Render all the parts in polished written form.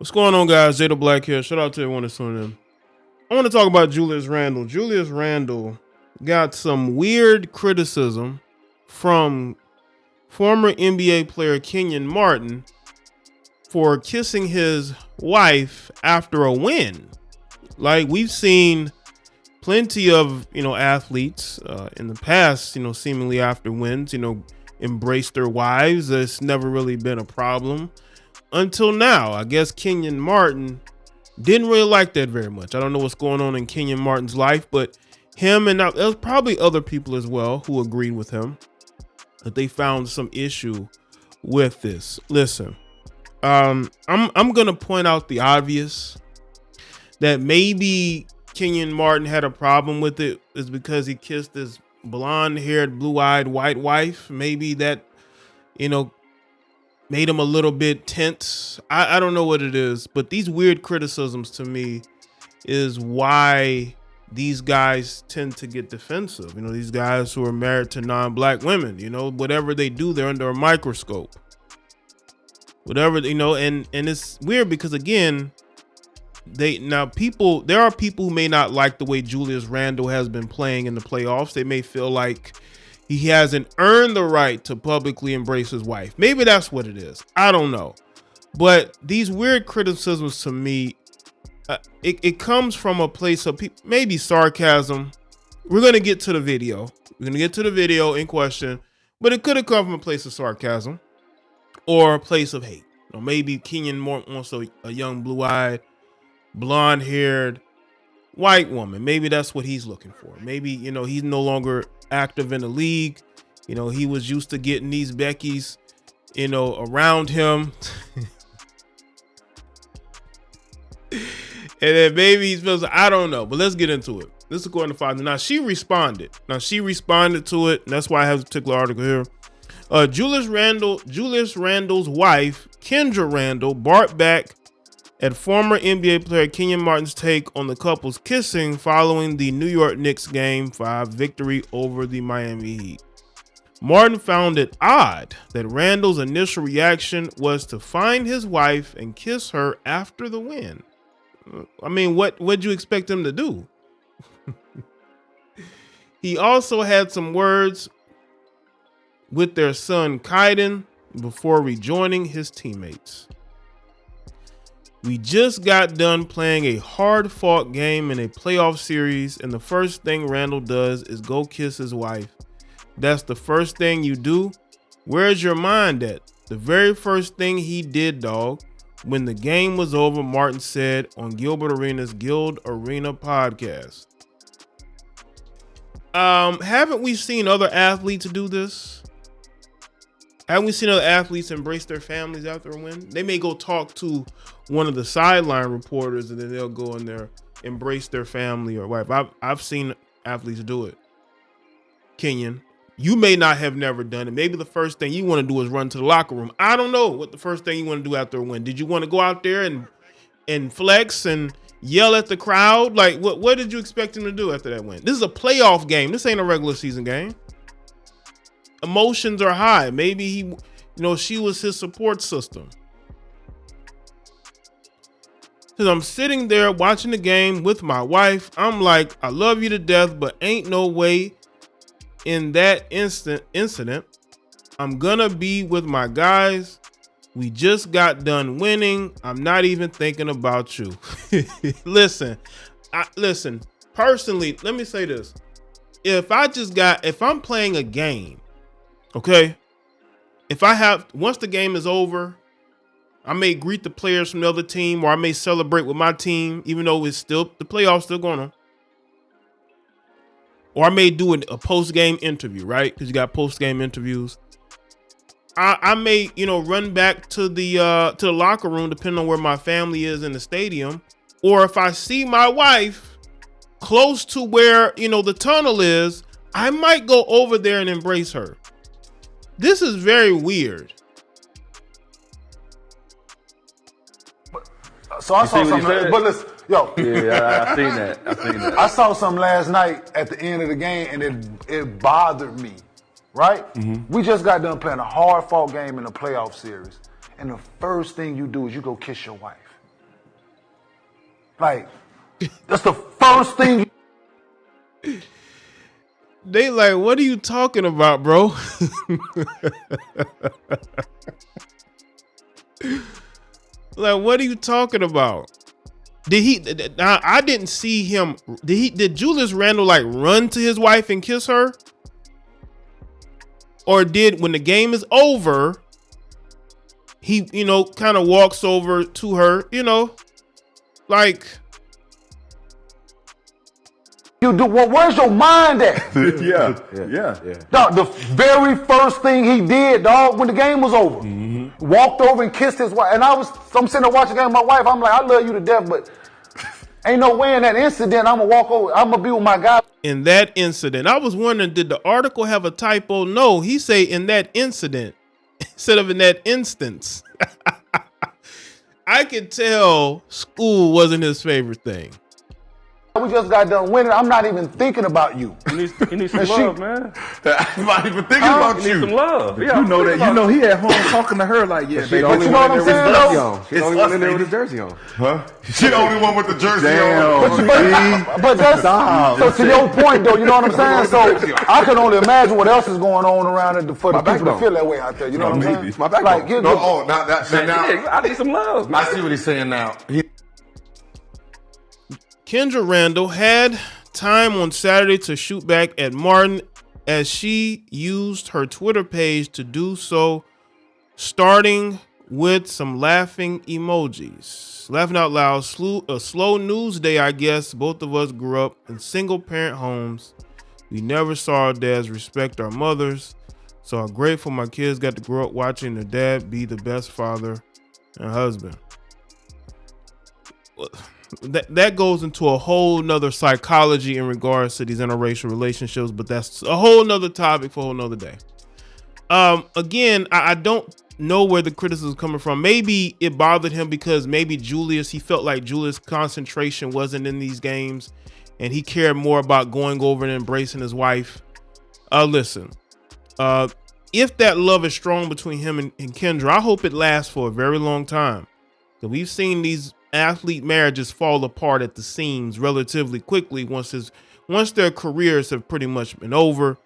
What's going on, guys? Jay the Black here. Shout out to everyone that's tuning in. I want to talk about Julius Randle. Julius Randle got some weird criticism from former NBA player Kenyon Martin for kissing his wife after a win. Like, we've seen plenty of, athletes in the past, seemingly after wins, embrace their wives. It's never really been a problem. Until now, I guess Kenyon Martin didn't really like that very much. I don't know what's going on in Kenyon Martin's life, but him and there's probably other people as well who agreed with him that they found some issue with this. Listen, I'm gonna point out the obvious, that maybe Kenyon Martin had a problem with it is because he kissed his blonde-haired, blue-eyed white wife. Maybe that, made him a little bit tense. I don't know what it is, but these weird criticisms to me is why these guys tend to get defensive. These guys who are married to non-black women, whatever they do, they're under a microscope. Whatever, and it's weird because, again, there are people who may not like the way Julius Randle has been playing in the playoffs. They may feel like he hasn't earned the right to publicly embrace his wife. Maybe that's what it is. I don't know. But these weird criticisms to me, it comes from a place of maybe sarcasm. We're going to get to the video. We're going to get to the video in question. But it could have come from a place of sarcasm or a place of hate. Maybe Kenyon wants a young blue-eyed, blonde-haired white woman. Maybe that's what he's looking for. Maybe, he's no longer active in the league. He was used to getting these Beckys, around him. And then maybe he feels, I don't know, but let's get into it. This is according to Fox. Now she responded to it. And that's why I have a particular article here. Julius Randle's wife, Kendra Randle, barked back at former NBA player Kenyon Martin's take on the couple's kissing following the New York Knicks Game 5 victory over the Miami Heat. Martin found it odd that Randle's initial reaction was to find his wife and kiss her after the win. I mean, what'd you expect him to do? He also had some words with their son Keyon before rejoining his teammates. We just got done playing a hard-fought game in a playoff series, and the first thing Randle does is go kiss his wife. That's the first thing you do? Where's your mind at? The very first thing he did, dog. When the game was over, Martin said on Gilbert Arenas' Guild Arena podcast. Haven't we seen other athletes do this? Haven't we seen other athletes embrace their families after a win? They may go talk to one of the sideline reporters and then they'll go in there, embrace their family or wife. I've seen athletes do it. Kenyon, you may not have never done it. Maybe the first thing you want to do is run to the locker room. I don't know what the first thing you want to do after a win. Did you want to go out there and flex and yell at the crowd? Like, what did you expect him to do after that win? This is a playoff game. This ain't a regular season game. Emotions are high. Maybe she was his support system. Because I'm sitting there watching the game with my wife. I'm like, I love you to death, but ain't no way in that incident I'm gonna be with my guys. We just got done winning. I'm not even thinking about you. Listen, personally, let me say this. If I'm playing a game, okay, once the game is over, I may greet the players from the other team, or I may celebrate with my team, even though it's still the playoffs still going on. Or I may do a post-game interview, right? Because you got post-game interviews. I may, run back to the locker room, depending on where my family is in the stadium. Or if I see my wife close to where, the tunnel is, I might go over there and embrace her. This is very weird. So I saw something, but listen, yo. Yeah, I seen that. I saw something last night at the end of the game, and it bothered me, right? Mm-hmm. We just got done playing a hard-fought game in a playoff series, and the first thing you do is you go kiss your wife. Like, that's the first thing. They like, what are you talking about, bro? Like, what are you talking about? I didn't see him. Did Julius Randle like run to his wife and kiss her? Or when the game is over, he, kind of walks over to her, like. You do well, where's your mind at? Yeah. Dog, the very first thing he did, dog, when the game was over, walked over and kissed his wife. And I'm sitting there watching the game with my wife. I'm like, I love you to death, but ain't no way in that incident I'm gonna walk over. I'm gonna be with my guy. In that incident, I was wondering, did the article have a typo? No, he say in that incident instead of in that instance. I could tell school wasn't his favorite thing. We just got done winning. I'm not even thinking about you. You need some love, man. I'm not even thinking about You you. need some love. Yeah, You know that. You know he at home talking to her like, yeah, She's baby. the only you know one what in there I'm with saying, his jersey though? on. She's the only one in there with his jersey on. Huh? She the only one with the jersey But, on. but that's so to your point, though. You know what I'm saying? So I can only imagine what else is going on around it for the people backbone. to feel that way out there. You know what I'm saying? It's my backbone. Like, Now, I need some love. I see what he's saying now. Kendra Randle had time on Saturday to shoot back at Martin as she used her Twitter page to do so, starting with some laughing emojis. Laughing out loud, a slow news day, I guess. Both of us grew up in single parent homes. We never saw our dads respect our mothers, so I'm grateful my kids got to grow up watching their dad be the best father and husband. That goes into a whole nother psychology in regards to these interracial relationships, but that's a whole nother topic for a whole nother day. Again, I don't know where the criticism is coming from. Maybe it bothered him because maybe he felt like Julius' concentration wasn't in these games and he cared more about going over and embracing his wife. Listen, if that love is strong between him and Kendra, I hope it lasts for a very long time. So we've seen these athlete marriages fall apart at the seams relatively quickly once their careers have pretty much been over.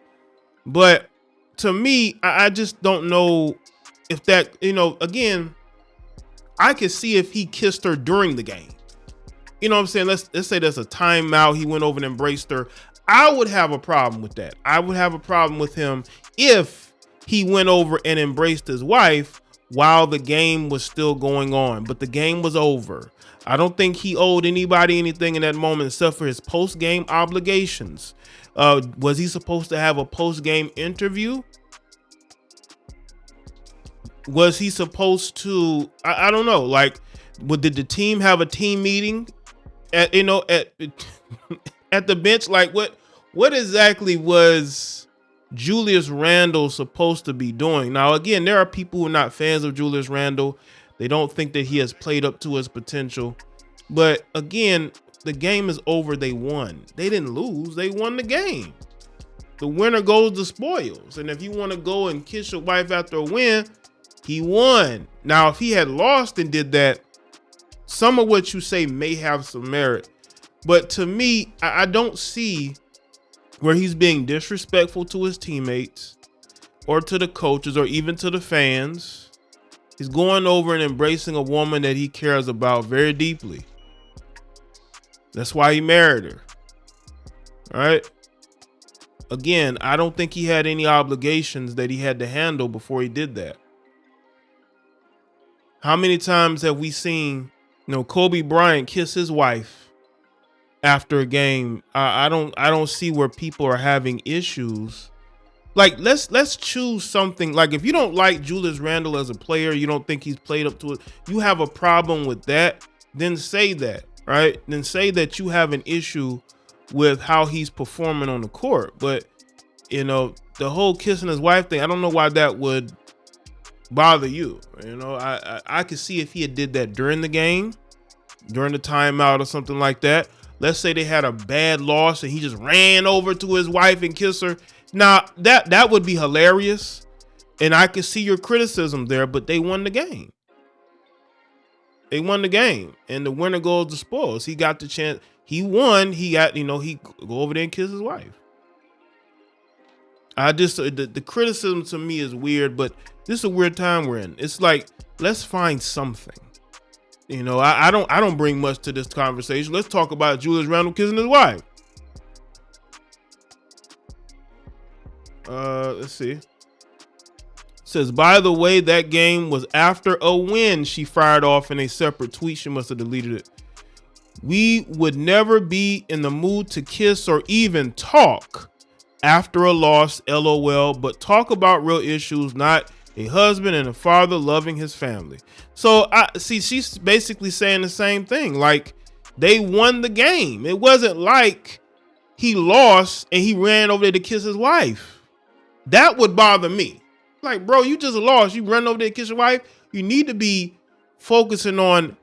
But to me, I just don't know if that, again, I could see if he kissed her during the game. You know what I'm saying? Let's say there's a timeout. He went over and embraced her. I would have a problem with that. I would have a problem with him if he went over and embraced his wife while the game was still going on, but the game was over. I don't think he owed anybody anything in that moment except for his post-game obligations. Was he supposed to have a post-game interview? Was he supposed to, I don't know, like, did the team have a team meeting at at the bench? Like, what exactly was Julius Randle supposed to be doing? Now, again, there are people who are not fans of Julius Randle. They don't think that he has played up to his potential. But again, the game is over. They won. They didn't lose. They won the game. The winner goes the spoils. And if you want to go and kiss your wife after a win, he won. Now, if he had lost and did that, some of what you say may have some merit. But to me, I don't see where he's being disrespectful to his teammates or to the coaches or even to the fans. He's going over and embracing a woman that he cares about very deeply. That's why he married her. All right. Again, I don't think he had any obligations that he had to handle before he did that. How many times have we seen, Kobe Bryant kiss his wife after a game? I don't see where people are having issues. Like, let's choose something. Like, if you don't like Julius Randle as a player, you don't think he's played up to it, you have a problem with that, then say that, right? Then say that you have an issue with how he's performing on the court. But, the whole kissing his wife thing, I don't know why that would bother you. I could see if he had did that during the game, during the timeout or something like that. Let's say they had a bad loss and he just ran over to his wife and kissed her. Now, that would be hilarious, and I could see your criticism there, but they won the game. They won the game, and the winner goes to spoils. He got the chance. He won. He got, he go over there and kiss his wife. I just, the criticism to me is weird, but this is a weird time we're in. It's like, let's find something. I don't bring much to this conversation. Let's talk about Julius Randle kissing his wife. Let's see. It says, by the way, that game was after a win, she fired off in a separate tweet. She must have deleted it. We would never be in the mood to kiss or even talk after a loss, LOL, but talk about real issues, not a husband and a father loving his family. So I see she's basically saying the same thing. Like, they won the game. It wasn't like he lost and he ran over there to kiss his wife. That would bother me. Like, bro, you just lost. You run over there to kiss your wife. You need to be focusing on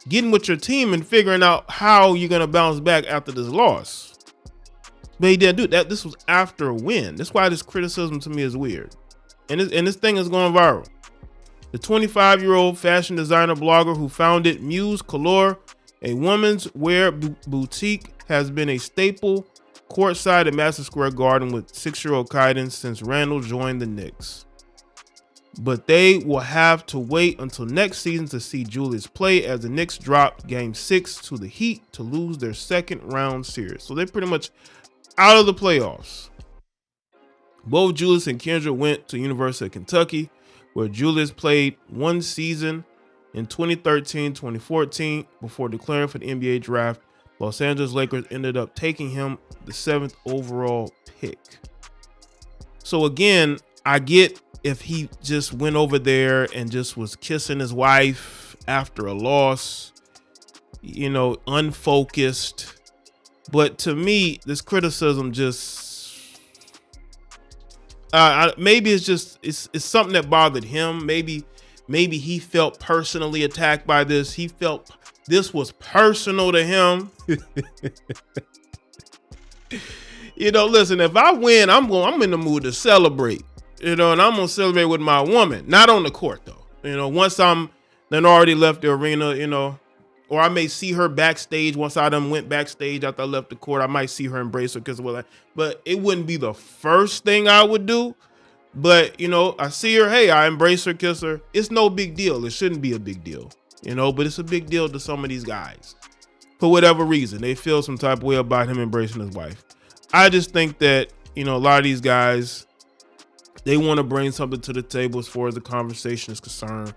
getting with your team and figuring out how you're going to bounce back after this loss. But he didn't do that. This was after a win. That's why this criticism to me is weird. And this thing is going viral. The 25-year-old fashion designer blogger who founded Muse Couture, a women's wear boutique, has been a staple courtside at Madison Square Garden with 6-year-old Keyon since Randle joined the Knicks. But they will have to wait until next season to see Julius play, as the Knicks dropped Game 6 to the Heat to lose their second round series. So they're pretty much out of the playoffs. Both Julius and Kenyon went to University of Kentucky, where Julius played one season in 2013-2014 before declaring for the NBA draft. Los Angeles Lakers ended up taking him the 7th overall pick. So again, I get if he just went over there and just was kissing his wife after a loss, unfocused. But to me, this criticism just, maybe it's something that bothered him. Maybe he felt personally attacked by this. He felt this was personal to him. Listen, if I win, I'm in the mood to celebrate, and I'm going to celebrate with my woman, not on the court though. Once I'm then already left the arena, or I may see her backstage. Once I done went backstage after I left the court, I might see her embrace her because but it wouldn't be the first thing I would do. But, I see her, hey, I embrace her, kiss her. It's no big deal. It shouldn't be a big deal, but it's a big deal to some of these guys. For whatever reason, they feel some type of way about him embracing his wife. I just think that, a lot of these guys, they want to bring something to the table as far as the conversation is concerned.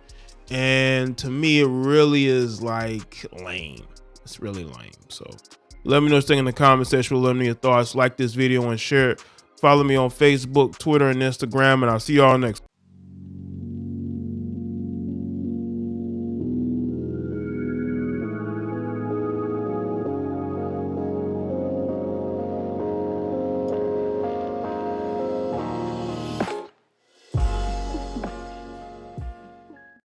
And to me, it really is like lame. It's really lame. So let me know what you think in the comment section. Let me know your thoughts. Like this video and share it. Follow me on Facebook, Twitter, and Instagram. And I'll see y'all next.